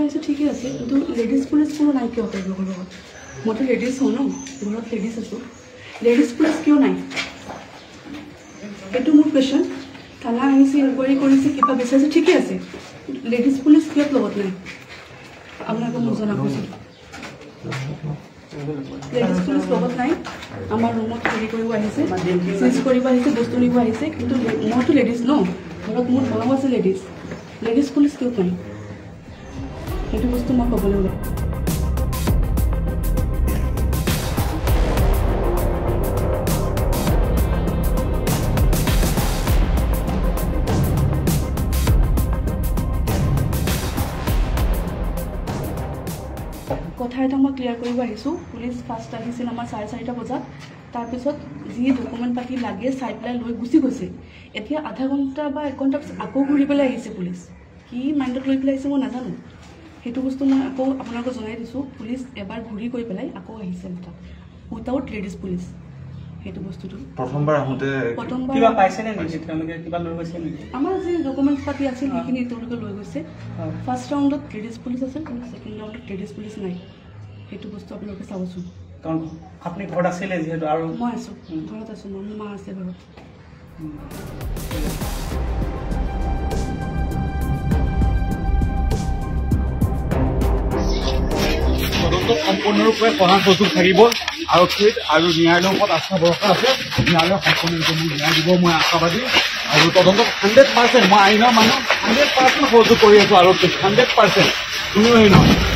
আহিছে ঠিকে আছে, কিন্তু লেডিজ পুলিচ কোনো নাই কিয় তেওঁলোকৰ লগত? মইতো লেডিজ হওঁ ন, ঘৰত লেডিজ আছোঁ, লেডিজ পুলিচ কিয় নাই? এইটো মোৰ কুৱেশ্যন। থানা আহিছে, ইনকুৱাৰী কৰিছে, কিবা বিচাৰিছে, ঠিকে আছে, লেডিজ পুলিচ কিয় লগত নাই? আপোনালোকে মোক জনাবচোন। লেডিজ পুলিচ লগত নাই, আমাৰ ৰুমত হেৰি কৰিব আহিছে, চেঞ্জ কৰিব আহিছে, বস্তু নিব আহিছে, কিন্তু মইতো লেডিজ ন, ঘৰত মোৰ মৰম আছে লেডিজ, লেডিজ পুলিচ কিয় নাই? সেইটো বস্তু মই ক'বলৈ ওলাই। কথা এটা মই ক্লিয়াৰ কৰিব আহিছোঁ। পুলিচ ফাৰ্ষ্ট আহিছিল আমাৰ 4:30 বজাত, তাৰপিছত যি ডকুমেণ্ট পাতি লাগে চাই পেলাই লৈ গুচি গৈছে। এতিয়া আধা ঘণ্টা বা 1 ঘণ্টা পিছত আকৌ ঘূৰি পেলাই আহিছে পুলিচ। কি মাইণ্ডত লৈ পেলাই আহিছে মই নাজানো, সেইটো বস্তু মই আকৌ আপোনালোকক জনাই দিছোঁ। পুলিচ এবাৰ ঘূৰি গৈ পেলাই আকৌ আহিছে এটা উইথাউট লেডিজ পুলিচ। সেইটো বস্তুটো প্ৰথমবাৰ আহোঁতে কিবা পাইছেনে নেকি? তেওঁলোকে কিবা লৈ গৈছে নেকি? আমাৰ যি ডকুমেণ্টছ পাতি আছিল সেইখিনি তেওঁলোকে লৈ গৈছে। ফাৰ্ষ্ট ৰাউণ্ডত লেডিজ পুলিচ আছিল, কিন্তু ছেকেণ্ড ৰাউণ্ডত লেডিজ পুলিচ নাই। সেইটো বস্তু আপোনালোকে চাবচোন। কাৰণ আপুনি ঘৰত আছিলে যিহেতু, আৰু মই আছোঁ ঘৰত আছোঁ, মোৰ মা আছে ঘৰত। তদন্ত সম্পূৰ্ণৰূপে পঢ়া সুযোগ থাকিব। আৰক্ষীত আৰু ন্যায়ালয়ৰ ওপৰত আস্থা ভৰসা আছে, ন্যায়ালয়ে সম্পূৰ্ণৰূপে মোক ন্যায় দিব, মই আশাবাদী। আৰু তদন্তত 100% মই আইনৰ মানুহ 100% সহযোগ কৰি আছোঁ আৰক্ষীক, 100% কোনোৱে নহয়।